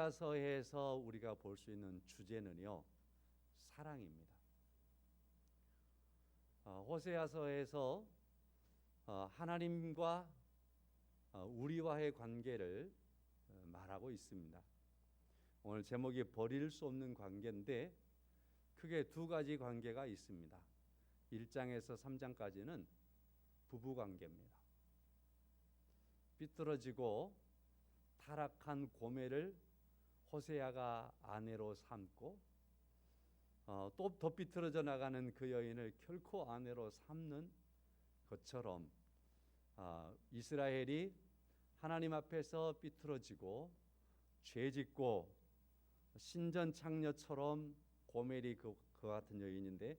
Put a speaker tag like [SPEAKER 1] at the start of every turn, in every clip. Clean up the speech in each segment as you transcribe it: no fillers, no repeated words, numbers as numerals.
[SPEAKER 1] 호세아서에서 우리가 볼 수 있는 주제는요, 사랑입니다. 호세아서에서 하나님과 우리와의 관계를 말하고 있습니다. 오늘 제목이 버릴 수 없는 관계인데 크게 두 가지 관계가 있습니다. 1장에서 3장까지는 부부관계입니다. 삐뚤어지고 타락한 고멜을 호세아가 아내로 삼고 또 더 삐뚤어져 나가는 그 여인을 결코 아내로 삼는 것처럼 이스라엘이 하나님 앞에서 삐뚤어지고 죄짓고 신전창녀처럼 고멜이 그 같은 여인인데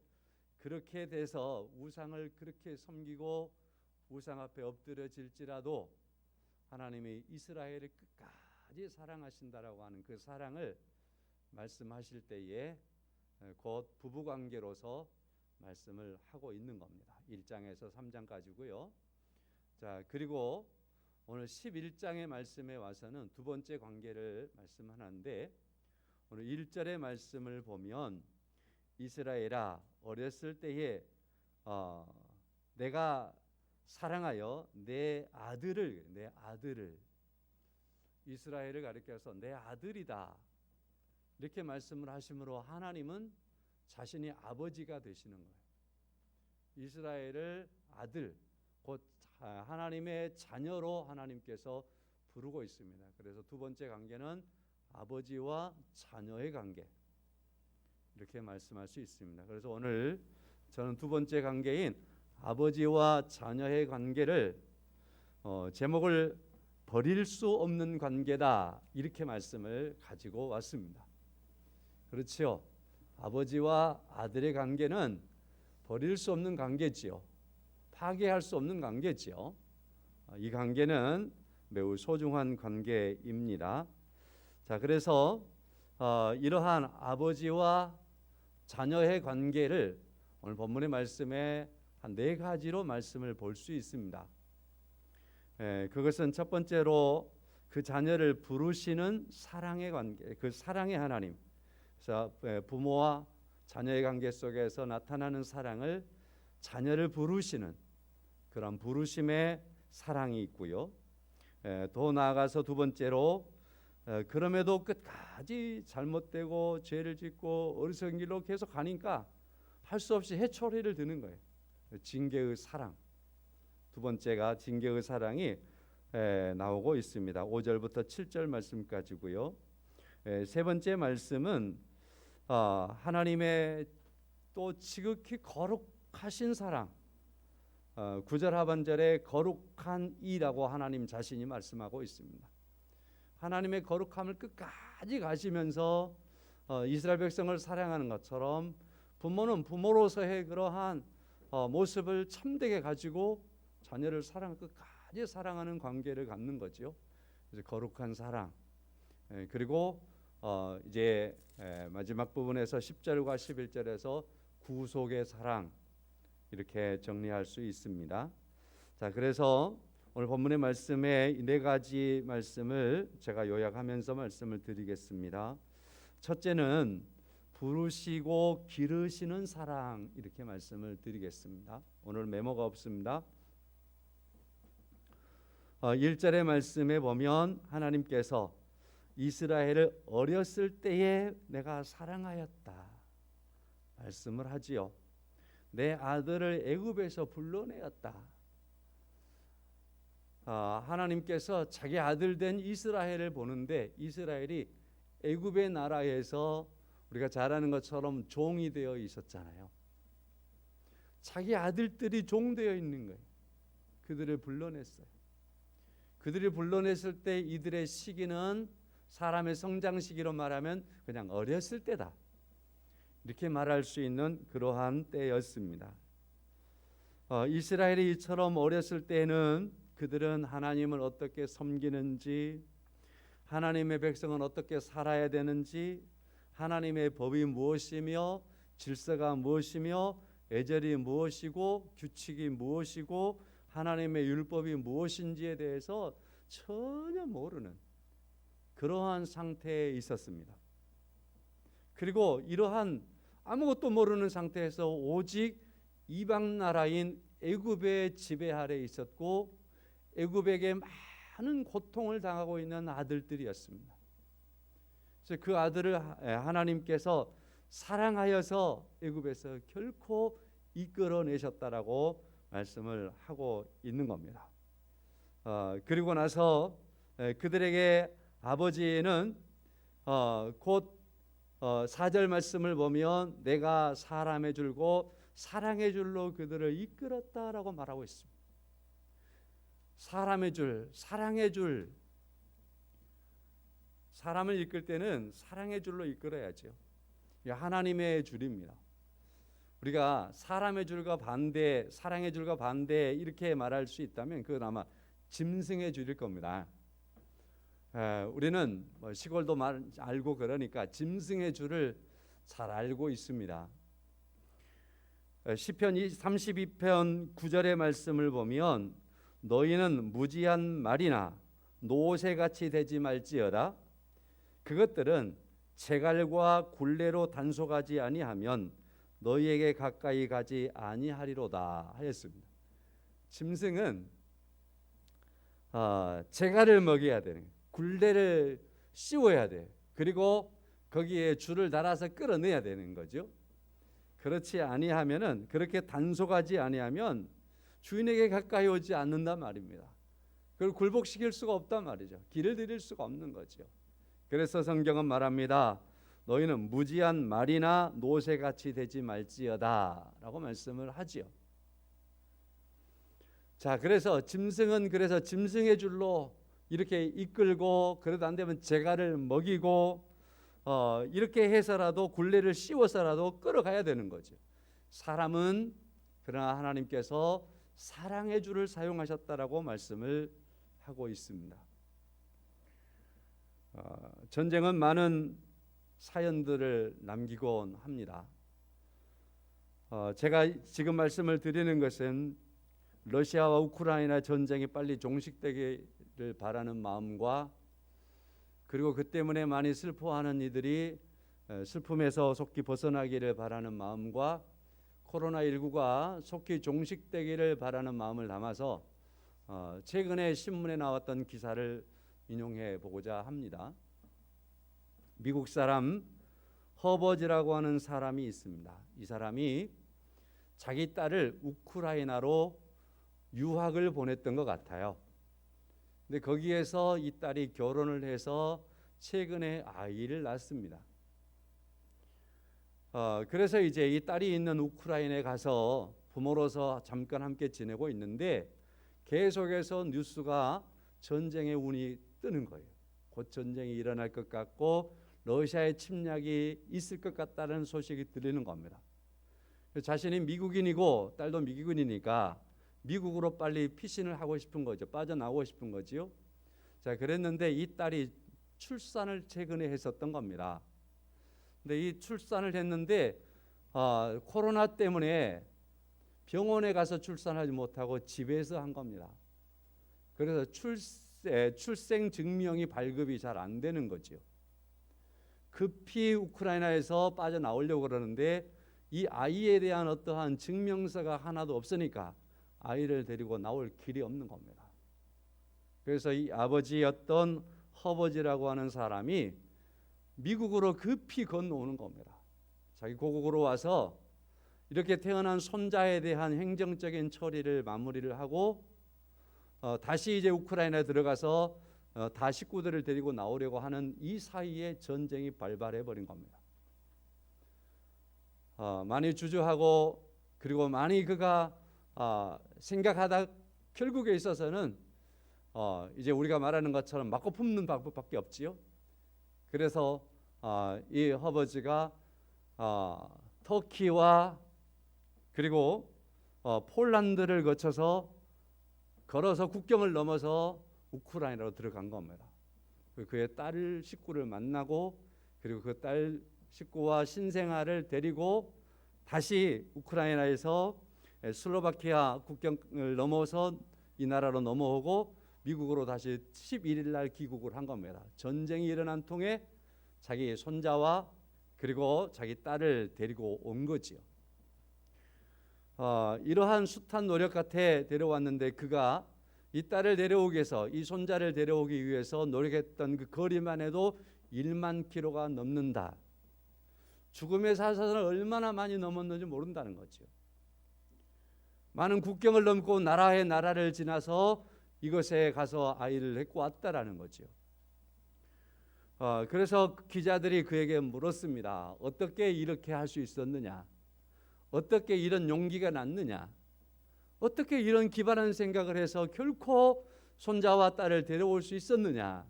[SPEAKER 1] 그렇게 돼서 우상을 그렇게 섬기고 우상 앞에 엎드려질지라도 하나님이 이스라엘을 끝까지 사랑하신다라고 하는 그 사랑을 말씀하실 때에 곧 부부관계로서 말씀을 하고 있는 겁니다. 1장에서 3장까지고요. 자, 그리고 오늘 11장의 말씀에 와서는 두 번째 관계를 말씀하는데 오늘 1절의 말씀을 보면 이스라엘아 어렸을 때에 내가 사랑하여 내 아들을 이스라엘을 가리켜서 내 아들이다 이렇게 말씀을 하심으로 하나님은 자신이 아버지가 되시는 거예요. 이스라엘을 아들 곧 하나님의 자녀로 하나님께서 부르고 있습니다. 그래서 두 번째 관계는 아버지와 자녀의 관계 이렇게 말씀할 수 있습니다. 그래서 오늘 저는 두 번째 관계인 아버지와 자녀의 관계를 제목을 버릴 수 없는 관계다 이렇게 말씀을 가지고 왔습니다. 그렇죠. 아버지와 아들의 관계는 버릴 수 없는 관계지요. 파괴할 수 없는 관계지요. 이 관계는 매우 소중한 관계입니다. 자, 그래서 이러한 아버지와 자녀의 관계를 오늘 본문의 말씀에 한 네 가지로 말씀을 볼 수 있습니다. 그것은 첫 번째로 그 자녀를 부르시는 사랑의 관계, 그 사랑의 하나님. 그래서 부모와 자녀의 관계 속에서 나타나는 사랑을 자녀를 부르시는 그런 부르심의 사랑이 있고요. 더 나아가서 두 번째로 그럼에도 끝까지 잘못되고 죄를 짓고 어리석은 길로 계속 가니까 할 수 없이 해초리를 드는 거예요. 징계의 사랑. 두 번째가 징계의 사랑이 나오고 있습니다. 5절부터 7절 말씀까지고요. 세 번째 말씀은 하나님의 또 지극히 거룩하신 사랑. 9절 하반절에 거룩한 이라고 하나님 자신이 말씀하고 있습니다. 하나님의 거룩함을 끝까지 가시면서 이스라엘 백성을 사랑하는 것처럼 부모는 부모로서의 그러한 모습을 참되게 가지고 자녀를 끝까지 사랑하는 관계를 갖는 거죠. 그래서 거룩한 사랑. 그리고 이제 마지막 부분에서 10절과 11절에서 구속의 사랑 이렇게 정리할 수 있습니다. 자, 그래서 오늘 본문의 말씀에 이 네 가지 말씀을 제가 요약하면서 말씀을 드리겠습니다. 첫째는 부르시고 기르시는 사랑 이렇게 말씀을 드리겠습니다. 오늘 메모가 없습니다. 1절의 말씀에 보면 하나님께서 이스라엘을 어렸을 때에 내가 사랑하였다 말씀을 하지요. 내 아들을 애굽에서 불러내었다. 하나님께서 자기 아들 된 이스라엘을 보는데 이스라엘이 애굽의 나라에서 우리가 잘 아는 것처럼 종이 되어 있었잖아요. 자기 아들들이 종되어 있는 거예요. 그들을 불러냈어요. 그들이 불러냈을 때 이들의 시기는 사람의 성장 시기로 말하면 그냥 어렸을 때다. 이렇게 말할 수 있는 그러한 때였습니다. 이스라엘이 이처럼 어렸을 때에는 그들은 하나님을 어떻게 섬기는지, 하나님의 백성은 어떻게 살아야 되는지, 하나님의 법이 무엇이며 질서가 무엇이며 예절이 무엇이고 규칙이 무엇이고 하나님의 율법이 무엇인지에 대해서 전혀 모르는 그러한 상태에 있었습니다. 그리고 이러한 아무것도 모르는 상태에서 오직 이방 나라인 애굽의 지배 아래 있었고 애굽에게 많은 고통을 당하고 있는 아들들이었습니다. 그래서 그 아들을 하나님께서 사랑하여서 애굽에서 결코 이끌어내셨다라고 말씀을 하고 있는 겁니다. 그리고 나서 그들에게 아버지는 곧 4절 말씀을 보면 내가 사람의 줄고 사랑의 줄로 그들을 이끌었다라고 말하고 있습니다. 사람의 줄, 사랑의 줄. 사람을 이끌 때는 사랑의 줄로 이끌어야죠. 하나님의 줄입니다. 우리가 사람의 줄과 반대, 사랑의 줄과 반대 이렇게 말할 수 있다면 그건 아마 짐승의 줄일 겁니다. 우리는 시골도 알고 그러니까 짐승의 줄을 잘 알고 있습니다. 시편 32편 9절의 말씀을 보면 너희는 무지한 말이나 노새같이 되지 말지어다. 그것들은 재갈과 굴레로 단속하지 아니하면 너희에게 가까이 가지 아니하리로다 하였습니다. 짐승은 재갈을 먹여야 되는, 굴레를 씌워야 돼. 그리고 거기에 줄을 달아서 끌어내야 되는 거죠. 그렇지 아니하면은, 그렇게 단속하지 아니하면 주인에게 가까이 오지 않는단 말입니다. 그걸 굴복시킬 수가 없단 말이죠. 길을 들일 수가 없는 거죠. 그래서 성경은 말합니다. 너희는 무지한 말이나 노새같이 되지 말지어다 라고 말씀을 하지요. 자, 그래서 짐승은 그래서 짐승의 줄로 이렇게 이끌고, 그래도 안 되면 재갈을 먹이고 이렇게 해서라도 굴레를 씌워서라도 끌어가야 되는 거죠. 사람은 그러나 하나님께서 사랑의 줄을 사용하셨다라고 말씀을 하고 있습니다. 전쟁은 많은 사연들을 남기곤 합니다. 제가 지금 말씀을 드리는 것은 러시아와 우크라이나 전쟁이 빨리 종식되기를 바라는 마음과, 그리고 그 때문에 많이 슬퍼하는 이들이 슬픔에서 속히 벗어나기를 바라는 마음과, 코로나19가 속히 종식되기를 바라는 마음을 담아서 최근에 신문에 나왔던 기사를 인용해 보고자 합니다. 미국 사람 허버즈라고 하는 사람이 있습니다. 이 사람이 자기 딸을 우크라이나로 유학을 보냈던 것 같아요. 근데 거기에서 이 딸이 결혼을 해서 최근에 아이를 낳습니다. 그래서 이제 이 딸이 있는 우크라이나에 가서 부모로서 잠깐 함께 지내고 있는데 계속해서 뉴스가 전쟁의 운이 뜨는 거예요. 곧 전쟁이 일어날 것 같고 러시아의 침략이 있을 것 같다는 소식이 들리는 겁니다. 자신이 미국인이고 딸도 미국인이니까 미국으로 빨리 피신을 하고 싶은 거죠. 빠져나오고 싶은 거지요. 자, 그랬는데 이 딸이 출산을 최근에 했었던 겁니다. 근데 이 출산을 했는데 코로나 때문에 병원에 가서 출산하지 못하고 집에서 한 겁니다. 그래서 출생 증명이 발급이 잘 안 되는 거죠. 급히 우크라이나에서 빠져나오려고 그러는데 이 아이에 대한 어떠한 증명서가 하나도 없으니까 아이를 데리고 나올 길이 없는 겁니다. 그래서 이 아버지였던 허버지라고 하는 사람이 미국으로 급히 건너오는 겁니다. 자기 고국으로 와서 이렇게 태어난 손자에 대한 행정적인 처리를 마무리를 하고 다시 이제 우크라이나에 들어가서 다 식구들을 데리고 나오려고 하는 이 사이에 전쟁이 발발해 버린 겁니다. 많이 주저하고, 그리고 많이 그가 생각하다 결국에 있어서는 이제 우리가 말하는 것처럼 맞고 품는 방법밖에 없지요. 그래서 이 허버즈가 터키와 그리고 폴란드를 거쳐서 걸어서 국경을 넘어서 우크라이나로 들어간 겁니다. 그의 딸 식구를 만나고, 그리고 그 딸 식구와 신생아를 데리고 다시 우크라이나에서 슬로바키아 국경을 넘어서 이 나라로 넘어오고 미국으로 다시 11일 날 귀국을 한 겁니다. 전쟁이 일어난 통에 자기 손자와 그리고 자기 딸을 데리고 온 거지요. 이러한 숱한 노력 끝에 데려왔는데 그가 이 딸을 데려오기 위해서, 이 손자를 데려오기 위해서 노력했던 그 거리만 해도 1만 킬로가 넘는다. 죽음의 사선을 얼마나 많이 넘었는지 모른다는 거죠. 많은 국경을 넘고 나라의 나라를 지나서 이곳에 가서 아이를 데리고 왔다라는 거죠. 그래서 기자들이 그에게 물었습니다. 어떻게 이렇게 할 수 있었느냐? 어떻게 이런 용기가 났느냐? 어떻게 이런 기발한 생각을 해서 결코 손자와 딸을 데려올 수 있었느냐?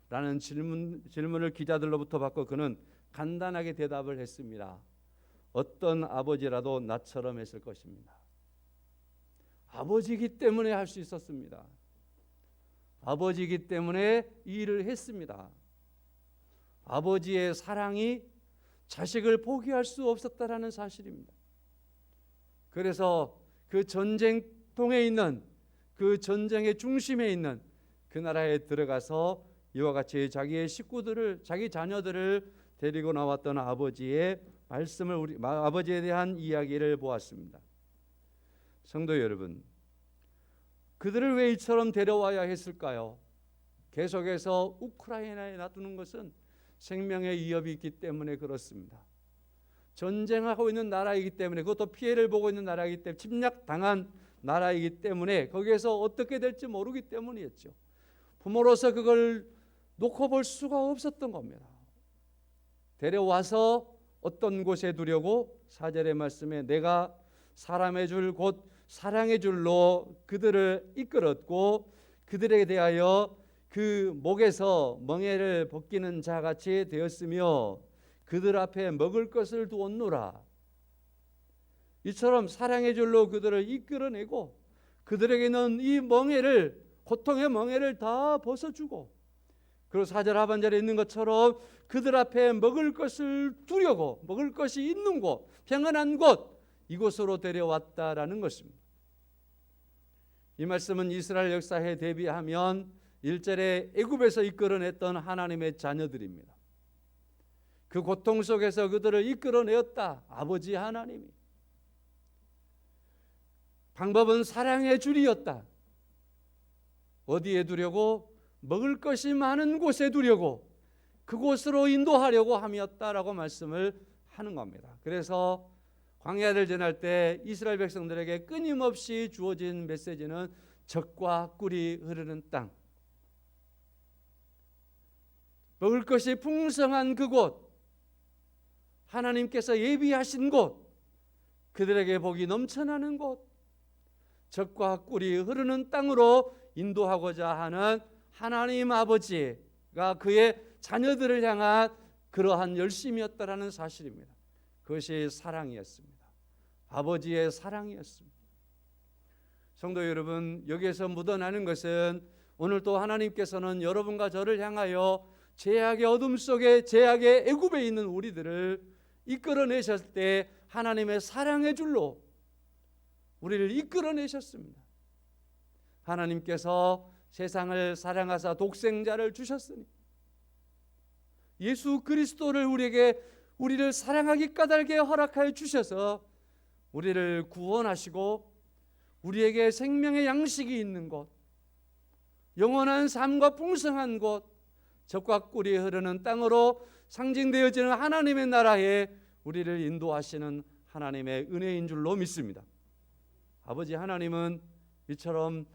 [SPEAKER 1] 라는 질문을 기자들로부터 받고 그는 간단하게 대답을 했습니다. 어떤 아버지라도 나처럼 했을 것입니다. 아버지이기 때문에 할 수 있었습니다. 아버지이기 때문에 이 일을 했습니다. 아버지의 사랑이 자식을 포기할 수 없었다라는 사실입니다. 그래서 그 전쟁통에 있는, 그 전쟁의 중심에 있는 그 나라에 들어가서 이와 같이 자기의 식구들을, 자기 자녀들을 데리고 나왔던 아버지의 말씀을, 아버지에 대한 이야기를 보았습니다. 성도 여러분, 그들을 왜 이처럼 데려와야 했을까요? 계속해서 우크라이나에 놔두는 것은 생명의 위협이 있기 때문에 그렇습니다. 전쟁하고 있는 나라이기 때문에, 그것도 피해를 보고 있는 나라이기 때문에, 침략당한 나라이기 때문에 거기에서 어떻게 될지 모르기 때문이었죠. 부모로서 그걸 놓고 볼 수가 없었던 겁니다. 데려와서 어떤 곳에 두려고? 4절의 말씀에 내가 사람의 줄 곧 사랑의 줄로 그들을 이끌었고 그들에 대하여 그 목에서 멍에를 벗기는 자같이 되었으며 그들 앞에 먹을 것을 두었노라. 이처럼 사랑의 줄로 그들을 이끌어내고 그들에게는 이 멍에를, 고통의 멍에를 다 벗어주고, 그리고 4절 하반절에 있는 것처럼 그들 앞에 먹을 것을 두려고, 먹을 것이 있는 곳, 평안한 곳, 이곳으로 데려왔다라는 것입니다. 이 말씀은 이스라엘 역사에 대비하면 1절에 애굽에서 이끌어냈던 하나님의 자녀들입니다. 그 고통 속에서 그들을 이끌어내었다, 아버지 하나님이. 방법은 사랑의 줄이었다. 어디에 두려고? 먹을 것이 많은 곳에 두려고, 그곳으로 인도하려고 함이었다라고 말씀을 하는 겁니다. 그래서 광야를 지날 때 이스라엘 백성들에게 끊임없이 주어진 메시지는 젖과 꿀이 흐르는 땅, 먹을 것이 풍성한 그곳, 하나님께서 예비하신 곳, 그들에게 복이 넘쳐나는 곳, 젖과 꿀이 흐르는 땅으로 인도하고자 하는 하나님 아버지가 그의 자녀들을 향한 그러한 열심이었다라는 사실입니다. 그것이 사랑이었습니다. 아버지의 사랑이었습니다. 성도 여러분, 여기에서 묻어나는 것은 오늘 또 하나님께서는 여러분과 저를 향하여 죄악의 어둠 속에, 죄악의 애굽에 있는 우리들을 이끌어내셨을 때 하나님의 사랑의 줄로 우리를 이끌어내셨습니다. 하나님께서 세상을 사랑하사 독생자를 주셨으니 예수 그리스도를 우리를 사랑하기 까닭에 허락하여 주셔서 우리를 구원하시고 우리에게 생명의 양식이 있는 곳, 영원한 삶과 풍성한 곳, 젖과 꿀이 흐르는 땅으로 상징되어지는 하나님의 나라에 우리를 인도하시는 하나님의 은혜인 줄로 믿습니다. 아버지 하나님은 이처럼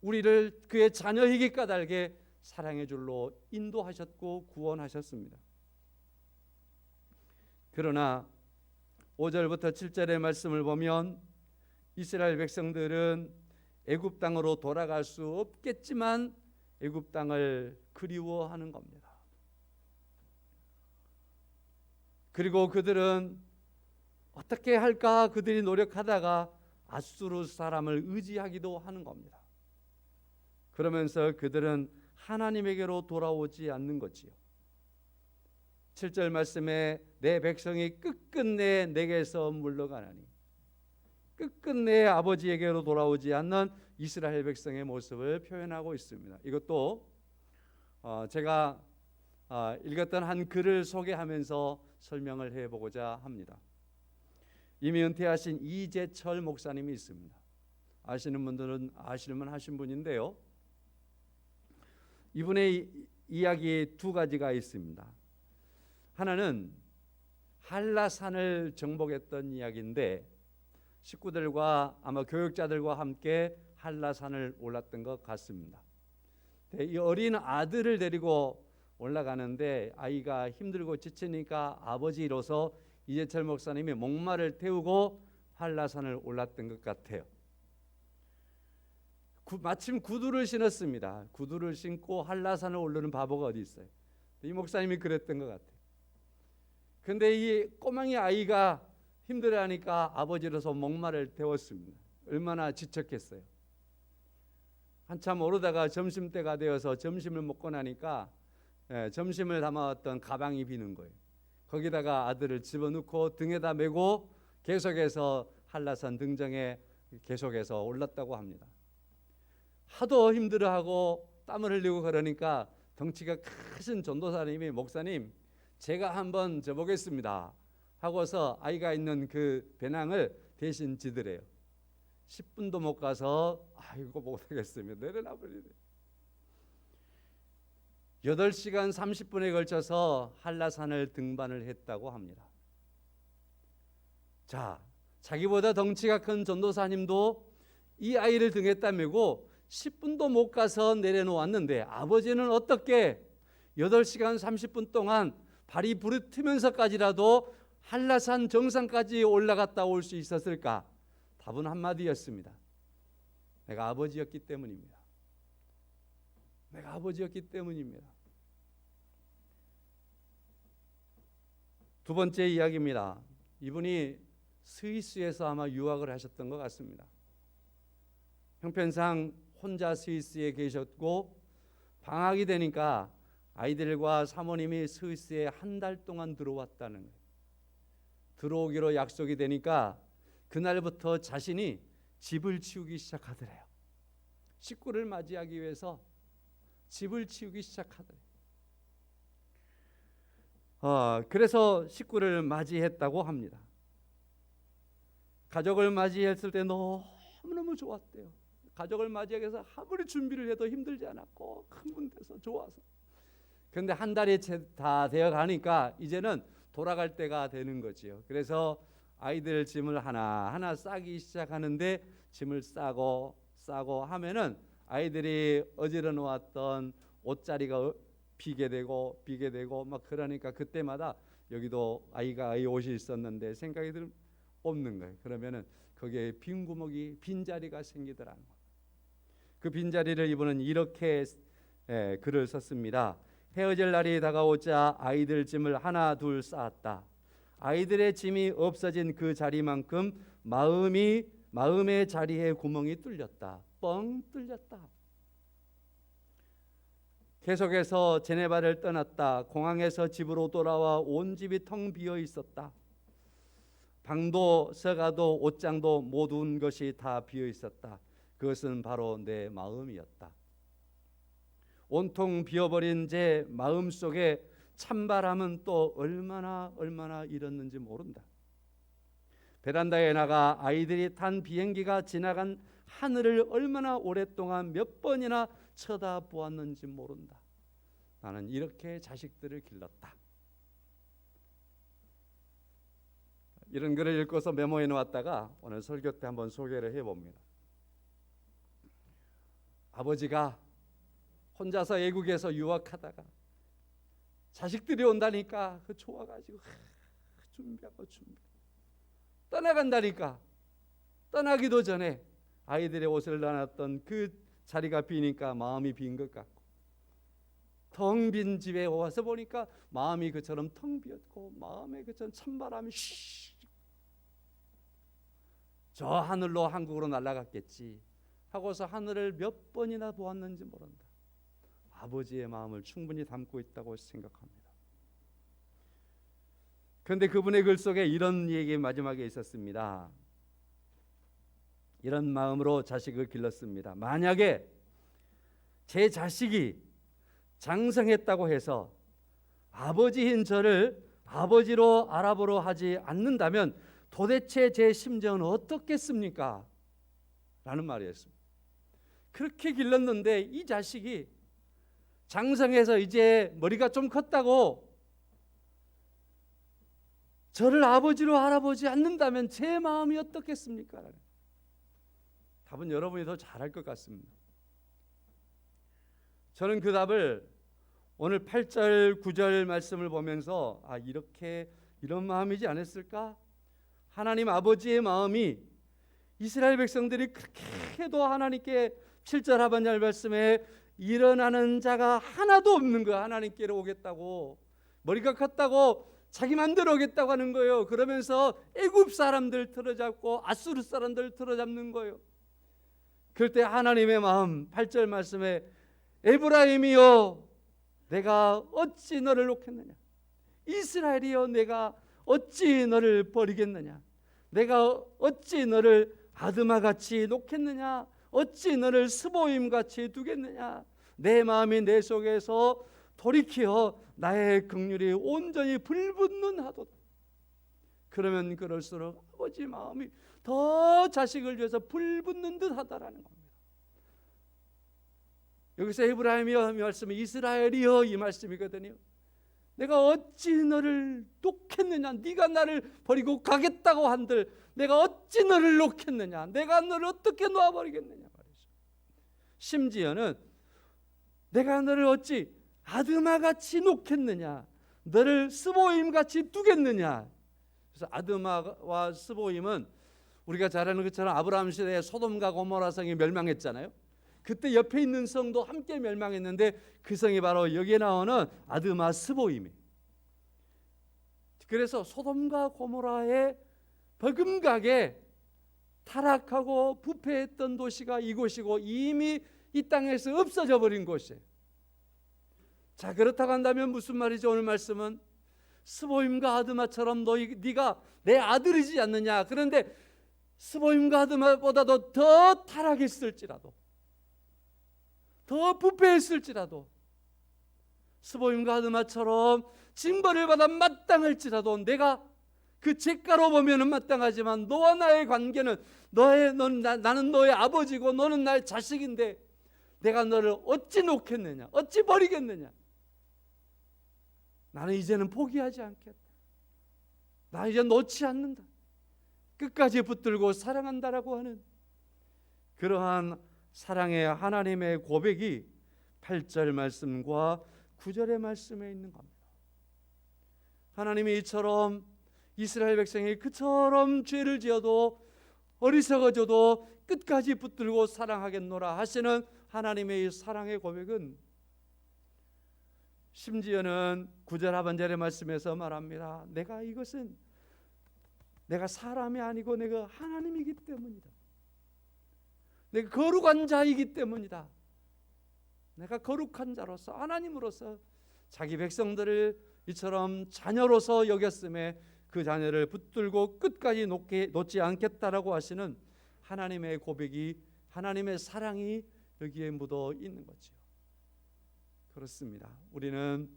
[SPEAKER 1] 우리를 그의 자녀이기 까닭에 사랑의 줄로 인도하셨고 구원하셨습니다. 그러나 5절부터 7절의 말씀을 보면 이스라엘 백성들은 애굽 땅으로 돌아갈 수 없겠지만 애굽 땅을 그리워하는 겁니다. 그리고 그들은 어떻게 할까 그들이 노력하다가 아수르 사람을 의지하기도 하는 겁니다. 그러면서 그들은 하나님에게로 돌아오지 않는 거지요. 7절 말씀에 내 백성이 끝끝내 내게서 물러가나니 끝끝내 아버지에게로 돌아오지 않는 이스라엘 백성의 모습을 표현하고 있습니다. 이것도 제가 읽었던 한 글을 소개하면서 설명을 해보고자 합니다. 이미 은퇴하신 이재철 목사님이 있습니다. 아시는 분들은 아실만 하신 분인데요. 이분의 이야기 두 가지가 있습니다. 하나는 한라산을 정복했던 이야기인데 식구들과 아마 교육자들과 함께 한라산을 올랐던 것 같습니다. 이 어린 아들을 데리고 올라가는데 아이가 힘들고 지치니까 아버지로서 이재철 목사님이 목마를 태우고 한라산을 올랐던 것 같아요. 마침 구두를 신었습니다. 구두를 신고 한라산을 오르는 바보가 어디 있어요? 이 목사님이 그랬던 것 같아요. 근데 이 꼬망이 아이가 힘들어하니까 아버지로서 목마를 태웠습니다. 얼마나 지쳤겠어요. 한참 오르다가 점심때가 되어서 점심을 먹고 나니까 점심을 담아왔던 가방이 비는 거예요. 거기다가 아들을 집어넣고 등에다 메고 계속해서 한라산 등정에 계속해서 올랐다고 합니다. 하도 힘들어하고 땀을 흘리고 그러니까 덩치가 크신 전도사님이 목사님 제가 한번 져보겠습니다 하고서 아이가 있는 그 배낭을 대신 지더래요. 10분도 못 가서 아이고 못하겠으며 내려놔 버리네. 8시간 30분에 걸쳐서 한라산을 등반을 했다고 합니다. 자, 자기보다 덩치가 큰 전도사님도 이 아이를 등에다 메고 10분도 못 가서 내려놓았는데 아버지는 어떻게 8시간 30분 동안 발이 부르트면서까지라도 한라산 정상까지 올라갔다 올 수 있었을까? 답은 한마디였습니다. 내가 아버지였기 때문입니다. 내가 아버지였기 때문입니다. 두 번째 이야기입니다. 이분이 스위스에서 아마 유학을 하셨던 것 같습니다. 형편상 혼자 스위스에 계셨고 방학이 되니까 아이들과 사모님이 스위스에 한 달 동안 들어왔다는 거예요. 들어오기로 약속이 되니까 그날부터 자신이 집을 치우기 시작하더래요. 식구를 맞이하기 위해서 집을 치우기 시작하더래요. 그래서 식구를 맞이했다고 합니다. 가족을 맞이했을 때 너무너무 좋았대요. 가족을 맞이하기 위해서 아무리 준비를 해도 힘들지 않았고 흥분돼서 좋아서. 그런데 한 달이 다 되어 가니까 이제는 돌아갈 때가 되는 거지요. 그래서 아이들 짐을 하나하나 싸기 시작하는데 짐을 싸고 하면은 아이들이 어지러 놓았던 옷자리가 비게 되고 막 그러니까 그때마다 여기도 아이 옷이 있었는데 생각이 없는 거예요. 그러면은 거기에 빈 자리가 생기더라는 거예요. 그 빈자리를 이분은 이렇게 글을 썼습니다. 헤어질 날이 다가오자 아이들 짐을 하나 둘 쌓았다. 아이들의 짐이 없어진 그 자리만큼 마음의 자리에 구멍이 뚫렸다. 뻥 뚫렸다. 계속해서 제네바를 떠났다. 공항에서 집으로 돌아와 온 집이 텅 비어 있었다. 방도 서가도 옷장도 모든 것이 다 비어 있었다. 그것은 바로 내 마음이었다. 온통 비어버린 제 마음속에 찬바람은 또 얼마나 일었는지 모른다. 베란다에 나가 아이들이 탄 비행기가 지나간 하늘을 얼마나 오랫동안 몇 번이나 쳐다보았는지 모른다. 나는 이렇게 자식들을 길렀다. 이런 글을 읽고서 메모해 놓았다가 오늘 설교 때 한번 소개를 해봅니다. 아버지가 혼자서 외국에서 유학하다가 자식들이 온다니까 그 좋아가지고 준비하고 떠나간다니까 떠나기도 전에 아이들의 옷을 나눴던 그 자리가 비니까 마음이 빈 것 같고 텅 빈 집에 와서 보니까 마음이 그처럼 텅 비었고 마음에 그처럼 찬바람이 저 하늘로 한국으로 날아갔겠지 하고서 하늘을 몇 번이나 보았는지 모른다. 아버지의 마음을 충분히 담고 있다고 생각합니다. 그런데 그분의 글 속에 이런 얘기 마지막에 있었습니다. 이런 마음으로 자식을 길렀습니다. 만약에 제 자식이 장성했다고 해서 아버지인 저를 아버지로 알아보려 하지 않는다면 도대체 제 심정은 어떻겠습니까? 라는 말이었습니다. 그렇게 길렀는데 이 자식이 장성해서 이제 머리가 좀 컸다고 저를 아버지로 알아보지 않는다면 제 마음이 어떻겠습니까? 답은 여러분이 더 잘할 것 같습니다. 저는 그 답을 오늘 8절 9절 말씀을 보면서 이런 마음이지 않았을까? 하나님 아버지의 마음이 이스라엘 백성들이 그렇게 해도 하나님께 7절 하반절 말씀에 일어나는 자가 하나도 없는 거야. 하나님께로 오겠다고, 머리가 컸다고 자기 맘대로 오겠다고 하는 거예요. 그러면서 애굽 사람들 틀어잡고 아수르 사람들 틀어잡는 거예요. 그럴 때 하나님의 마음 8절 말씀에 에브라임이여 내가 어찌 너를 놓겠느냐, 이스라엘이여 내가 어찌 너를 버리겠느냐, 내가 어찌 너를 아드마같이 놓겠느냐, 어찌 너를 스보임같이 두겠느냐, 내 마음이 내 속에서 돌이켜 나의 긍휼이 온전히 불붙는 하도다. 그러면 그럴수록 아버지 마음이 더 자식을 위해서 불붙는 듯 하다라는 겁니다. 여기서 에브라임이여 말씀은 이스라엘이여 이 말씀이거든요. 내가 어찌 너를 놓겠느냐, 네가 나를 버리고 가겠다고 한들 내가 어찌 너를 놓겠느냐, 내가 너를 어떻게 놓아버리겠느냐 말이죠. 심지어는 내가 너를 어찌 아드마같이 놓겠느냐, 너를 스보임같이 두겠느냐. 그래서 아드마와 스보임은 우리가 잘 아는 것처럼 아브라함 시대에 소돔과 고모라 성이 멸망했잖아요. 그때 옆에 있는 성도 함께 멸망했는데 그 성이 바로 여기에 나오는 아드마 스보임이에요. 그래서 소돔과 고모라의 버금가게 타락하고 부패했던 도시가 이곳이고 이미 이 땅에서 없어져 버린 곳이에요. 자, 그렇다고 한다면 무슨 말이죠? 오늘 말씀은 스보임과 아드마처럼 네가 내 아들이지 않느냐. 그런데 스보임과 아드마보다도 더 타락했을지라도, 더 부패했을지라도, 스보임과 아드마처럼 징벌을 받아 마땅할지라도 내가 그 죄가로 보면은 마땅하지만 너와 나의 관계는 나는 너의 아버지고 너는 나의 자식인데 내가 너를 어찌 놓겠느냐, 어찌 버리겠느냐. 나는 이제는 포기하지 않겠다. 나 이제 놓지 않는다. 끝까지 붙들고 사랑한다라고 하는 그러한 사랑의 하나님의 고백이 8절 말씀과 9절의 말씀에 있는 겁니다. 하나님이 이처럼 이스라엘 백성이 그처럼 죄를 지어도 어리석어져도 끝까지 붙들고 사랑하겠노라 하시는 하나님의 이 사랑의 고백은 심지어는 9절 하반절의 말씀에서 말합니다. 내가 사람이 아니고 내가 하나님이기 때문이다. 내가 거룩한 자이기 때문이다. 내가 거룩한 자로서 하나님으로서 자기 백성들을 이처럼 자녀로서 여겼음에 그 자녀를 붙들고 끝까지 놓지 않겠다라고 하시는 하나님의 고백이, 하나님의 사랑이 여기에 묻어 있는 거죠. 그렇습니다. 우리는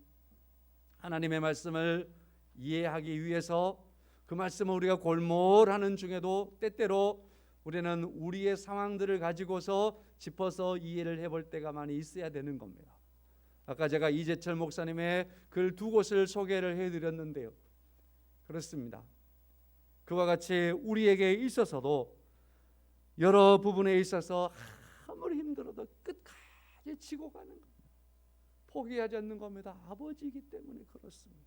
[SPEAKER 1] 하나님의 말씀을 이해하기 위해서 그 말씀을 우리가 골몰하는 중에도 때때로 우리는 우리의 상황들을 가지고서 짚어서 이해를 해볼 때가 많이 있어야 되는 겁니다. 아까 제가 이재철 목사님의 글 두 곳을 소개를 해드렸는데요. 그렇습니다. 그와 같이 우리에게 있어서도 여러 부분에 있어서 아무리 힘들어도 끝까지 지고 가는 겁니다. 포기하지 않는 겁니다. 아버지이기 때문에 그렇습니다.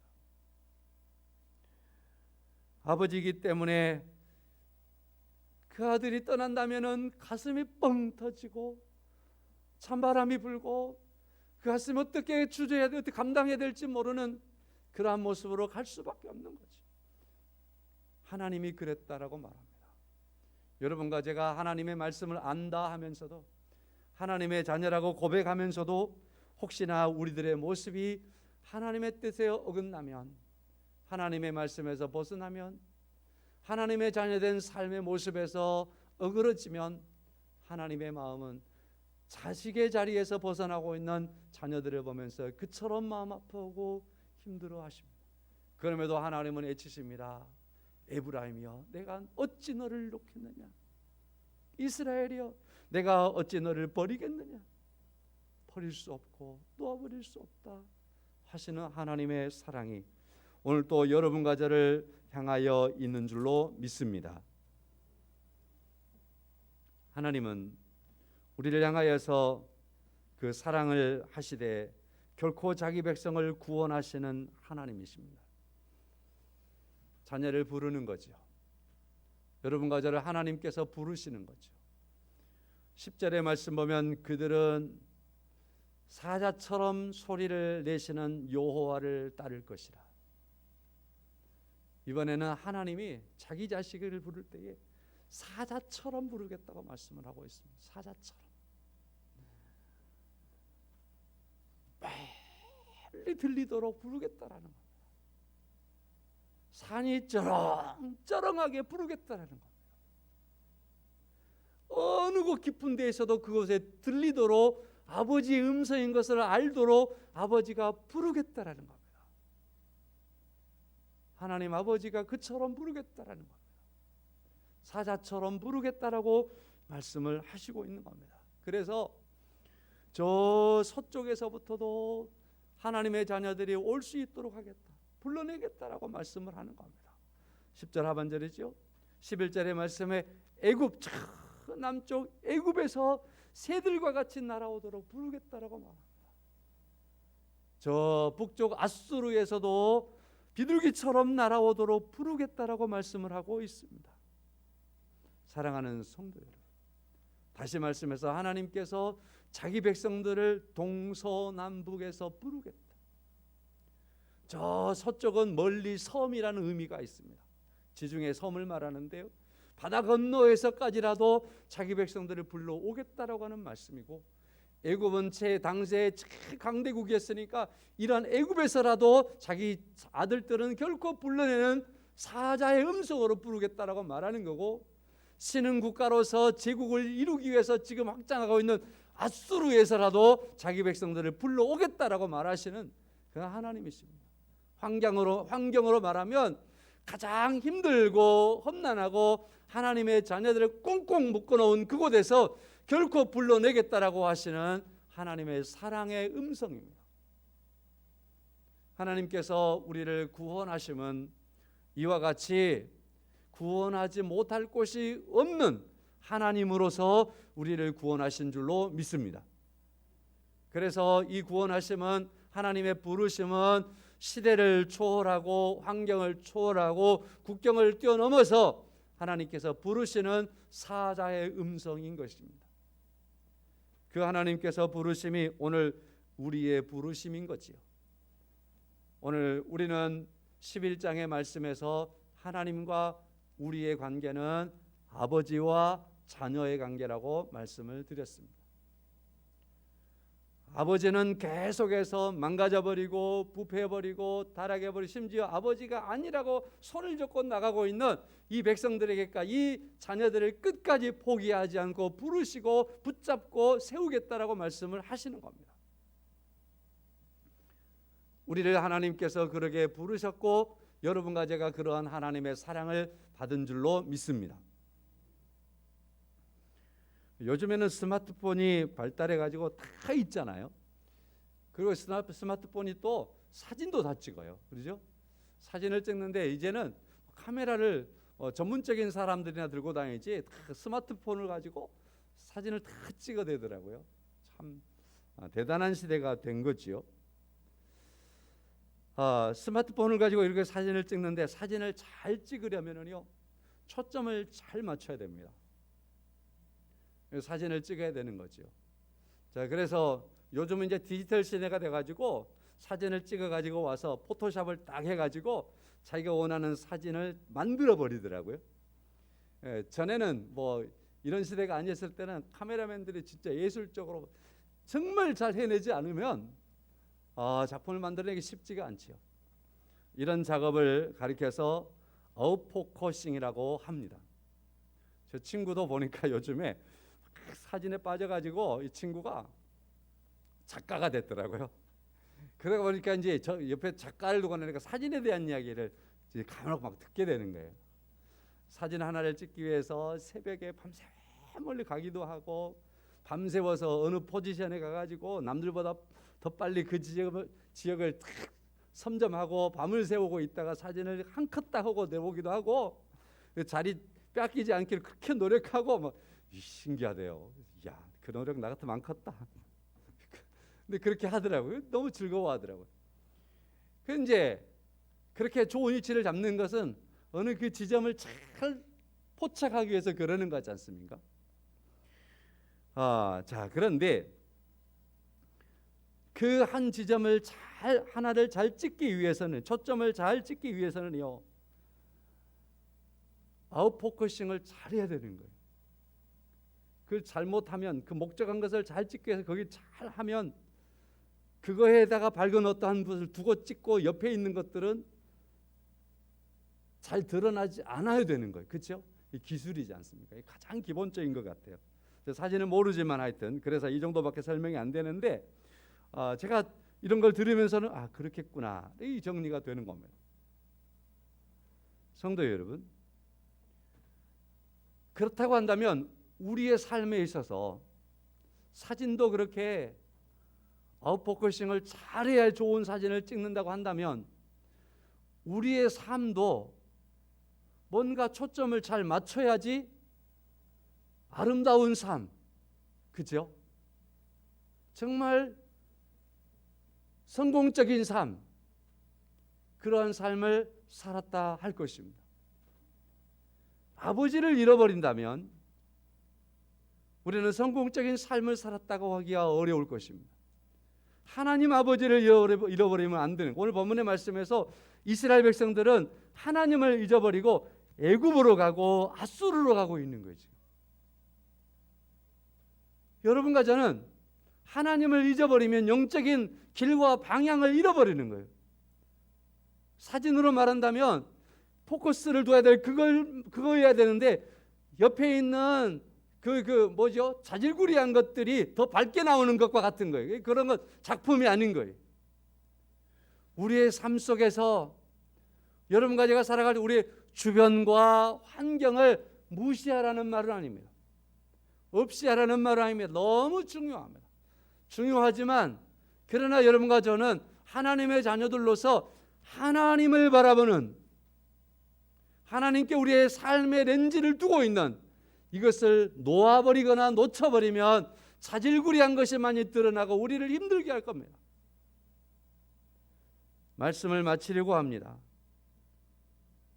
[SPEAKER 1] 아버지이기 때문에 그 아들이 떠난다면은 가슴이 뻥 터지고 찬바람이 불고 그 가슴이 어떻게 주저해야 돼, 어떻게 감당해야 될지 모르는 그러한 모습으로 갈 수밖에 없는 거지. 하나님이 그랬다라고 말합니다. 여러분과 제가 하나님의 말씀을 안다 하면서도, 하나님의 자녀라고 고백하면서도 혹시나 우리들의 모습이 하나님의 뜻에 어긋나면, 하나님의 말씀에서 벗어나면, 하나님의 자녀된 삶의 모습에서 어그러지면 하나님의 마음은 자식의 자리에서 벗어나고 있는 자녀들을 보면서 그처럼 마음 아프고 힘들어 하십니다. 그럼에도 하나님은 애치십니다. 에브라임이여, 내가 어찌 너를 놓겠느냐? 이스라엘이여, 내가 어찌 너를 버리겠느냐? 버릴 수 없고 놓아버릴 수 없다 하시는 하나님의 사랑이 오늘 또 여러분과 저를 향하여 있는 줄로 믿습니다. 하나님은 우리를 향하여서 그 사랑을 하시되 결코 자기 백성을 구원하시는 하나님이십니다. 자녀를 부르는 거죠. 여러분과 저를 하나님께서 부르시는 거죠. 10절의 말씀 보면 그들은 사자처럼 소리를 내시는 여호와를 따를 것이라. 이번에는 하나님이 자기 자식을 부를 때에 사자처럼 부르겠다고 말씀을 하고 있습니다. 사자처럼 빨리 들리도록 부르겠다라는 겁니다. 산이 쩌렁쩌렁하게 부르겠다라는 겁니다. 어느 곳 깊은 데에서도 그곳에 들리도록 아버지의 음성인 것을 알도록 아버지가 부르겠다라는 겁니다. 하나님 아버지가 그처럼 부르겠다라는 겁니다. 사자처럼 부르겠다라고 말씀을 하시고 있는 겁니다. 그래서 저 서쪽에서부터도 하나님의 자녀들이 올 수 있도록 하겠다, 불러내겠다라고 말씀을 하는 겁니다. 10절 하반절이죠. 11절의 말씀에 애굽, 저 남쪽 애굽에서 새들과 같이 날아오도록 부르겠다라고 말합니다. 저 북쪽 아수르에서도 비둘기처럼 날아오도록 부르겠다라고 말씀을 하고 있습니다. 사랑하는 성도 여러분, 다시 말씀해서 하나님께서 자기 백성들을 동서남북에서 부르겠다. 저 서쪽은 멀리 섬이라는 의미가 있습니다. 지중해 섬을 말하는데요, 바다 건너에서까지라도 자기 백성들을 불러오겠다라고 하는 말씀이고, 애굽은 당시에 강대국이었으니까 이러한 애굽에서라도 자기 아들들은 결코 불러내는 사자의 음성으로 부르겠다라고 말하는 거고, 신흥 국가로서 제국을 이루기 위해서 지금 확장하고 있는 아수르에서라도 자기 백성들을 불러오겠다라고 말하시는 그 하나님이십니다. 환경으로 말하면 가장 힘들고 험난하고 하나님의 자녀들을 꽁꽁 묶어놓은 그곳에서 결코 불러내겠다라고 하시는 하나님의 사랑의 음성입니다. 하나님께서 우리를 구원하심은 이와 같이 구원하지 못할 곳이 없는 하나님으로서 우리를 구원하신 줄로 믿습니다. 그래서 이 구원하심은, 하나님의 부르심은 시대를 초월하고 환경을 초월하고 국경을 뛰어넘어서 하나님께서 부르시는 사자의 음성인 것입니다. 그 하나님께서 부르심이 오늘 우리의 부르심인 거지요. 오늘 우리는 11장의 말씀에서 하나님과 우리의 관계는 아버지와 자녀의 관계라고 말씀을 드렸습니다. 아버지는 계속해서 망가져버리고 부패해버리고 타락해버리고 심지어 아버지가 아니라고 손을 잡고 나가고 있는 이 백성들에게까지, 이 자녀들을 끝까지 포기하지 않고 부르시고 붙잡고 세우겠다라고 말씀을 하시는 겁니다. 우리를 하나님께서 그렇게 부르셨고 여러분과 제가 그러한 하나님의 사랑을 받은 줄로 믿습니다. 요즘에는 스마트폰이 발달해가지고 다 있잖아요. 그리고 스마트폰이 또 사진도 다 찍어요. 그렇죠? 사진을 찍는데 이제는 카메라를 전문적인 사람들이나 들고 다니지 다 스마트폰을 가지고 사진을 다 찍어대더라고요. 참 대단한 시대가 된 거지요. 스마트폰을 가지고 이렇게 사진을 찍는데 사진을 잘 찍으려면요 초점을 잘 맞춰야 됩니다. 사진을 찍어야 되는 거죠. 자, 그래서 요즘은 이제 디지털 시대가 돼가지고 사진을 찍어가지고 와서 포토샵을 딱 해가지고 자기가 원하는 사진을 만들어 버리더라고요. 전에는 뭐 이런 시대가 아니었을 때는 카메라맨들이 진짜 예술적으로 정말 잘 해내지 않으면 작품을 만들어내기 쉽지가 않지요. 이런 작업을 가리켜서 아웃포커싱이라고 합니다. 저 친구도 보니까 요즘에 사진에 빠져가지고 이 친구가 작가가 됐더라고요. 그러다 보니까 이제 저 옆에 작가를 두고 나니까 사진에 대한 이야기를 이제 가만히 막 듣게 되는 거예요. 사진 하나를 찍기 위해서 새벽에 밤새 멀리 가기도 하고 밤새워서 어느 포지션에 가가지고 남들보다 더 빨리 그 지역을 탁 섬점하고 밤을 새우고 있다가 사진을 한 컷 딱 하고 내보기도 하고 그 자리 뺏기지 않기를 그렇게 노력하고 뭐 신기하대요. 야, 그 노력 나 같으면 많겠다. 근데 그렇게 하더라고요. 너무 즐거워하더라고요. 그 이제 그렇게 좋은 위치를 잡는 것은 어느 그 지점을 잘 포착하기 위해서 그러는 거지 않습니까? 자, 그런데 그 한 지점을 하나를 잘 찍기 위해서는, 초점을 잘 찍기 위해서는요, 아웃포커싱을 잘 해야 되는 거예요. 그걸 잘못하면, 그 목적한 것을 잘 찍기 위해서 거기 잘 하면 그거에다가 밝은 어떠한 것을 두고 찍고 옆에 있는 것들은 잘 드러나지 않아야 되는 거예요. 그렇죠? 이 기술이지 않습니까? 가장 기본적인 것 같아요. 사진은 모르지만 하여튼 그래서 이 정도밖에 설명이 안 되는데 제가 이런 걸 들으면서는 그렇겠구나, 이 정리가 되는 겁니다. 성도 여러분, 그렇다고 한다면 우리의 삶에 있어서 사진도 그렇게 아웃포커싱을 잘해야 좋은 사진을 찍는다고 한다면 우리의 삶도 뭔가 초점을 잘 맞춰야지 아름다운 삶, 그죠? 정말 성공적인 삶, 그러한 삶을 살았다 할 것입니다. 아버지를 잃어버린다면 우리는 성공적인 삶을 살았다고 하기가 어려울 것입니다. 하나님 아버지를 잃어버리면 안 되는, 오늘 본문의 말씀에서 이스라엘 백성들은 하나님을 잊어버리고 애굽으로 가고 아수르로 가고 있는 거죠. 여러분과 저는 하나님을 잊어버리면 영적인 길과 방향을 잃어버리는 거예요. 사진으로 말한다면 포커스를 둬야 될 그거여야 되는데 옆에 있는 뭐죠? 자질구리한 것들이 더 밝게 나오는 것과 같은 거예요. 그런 건 작품이 아닌 거예요. 우리의 삶 속에서 여러분과 제가 살아갈 때 우리의 주변과 환경을 무시하라는 말은 아닙니다. 없이 하라는 말은 아닙니다. 너무 중요합니다. 중요하지만 그러나 여러분과 저는 하나님의 자녀들로서 하나님을 바라보는, 하나님께 우리의 삶의 렌즈를 두고 있는, 이것을 놓아버리거나 놓쳐버리면 자질구리한 것이 많이 드러나고 우리를 힘들게 할 겁니다. 말씀을 마치려고 합니다.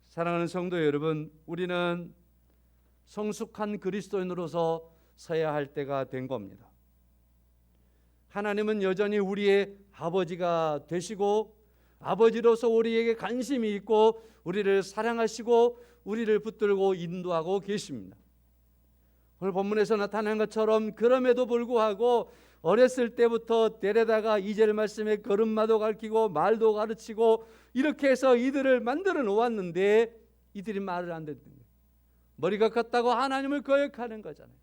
[SPEAKER 1] 사랑하는 성도 여러분, 우리는 성숙한 그리스도인으로서 서야 할 때가 된 겁니다. 하나님은 여전히 우리의 아버지가 되시고 아버지로서 우리에게 관심이 있고 우리를 사랑하시고 우리를 붙들고 인도하고 계십니다. 오늘 본문에서 나타난 것처럼 그럼에도 불구하고 어렸을 때부터 데려다가 2절 말씀에 걸음마도 가르치고 말도 가르치고 이렇게 해서 이들을 만들어 놓았는데 이들이 말을 안 듣는 거예요. 머리가 컸다고 하나님을 거역하는 거잖아요.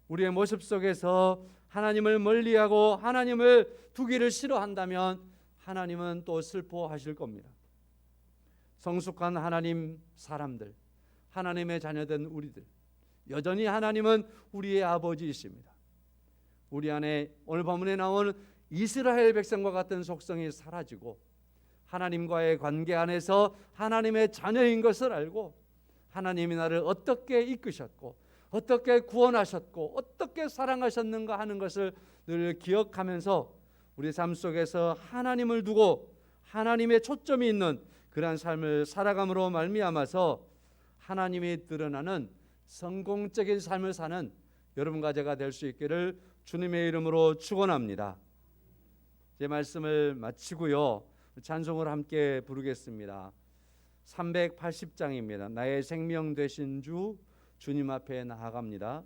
[SPEAKER 1] 우리의 모습 속에서 하나님을 멀리하고 하나님을 두기를 싫어한다면 하나님은 또 슬퍼하실 겁니다. 성숙한 하나님 사람들, 하나님의 자녀된 우리들, 여전히 하나님은 우리의 아버지이십니다. 우리 안에 오늘 본문에 나오는 이스라엘 백성과 같은 속성이 사라지고 하나님과의 관계 안에서 하나님의 자녀인 것을 알고 하나님이 나를 어떻게 이끄셨고 어떻게 구원하셨고 어떻게 사랑하셨는가 하는 것을 늘 기억하면서 우리 삶 속에서 하나님을 두고 하나님의 초점이 있는 그러한 삶을 살아감으로 말미암아서 하나님이 드러나는 성공적인 삶을 사는 여러분과 제가 될 수 있기를 주님의 이름으로 축원합니다. 제 말씀을 마치고요, 찬송을 함께 부르겠습니다. 380장입니다. 나의 생명 되신 주 주님 앞에 나아갑니다.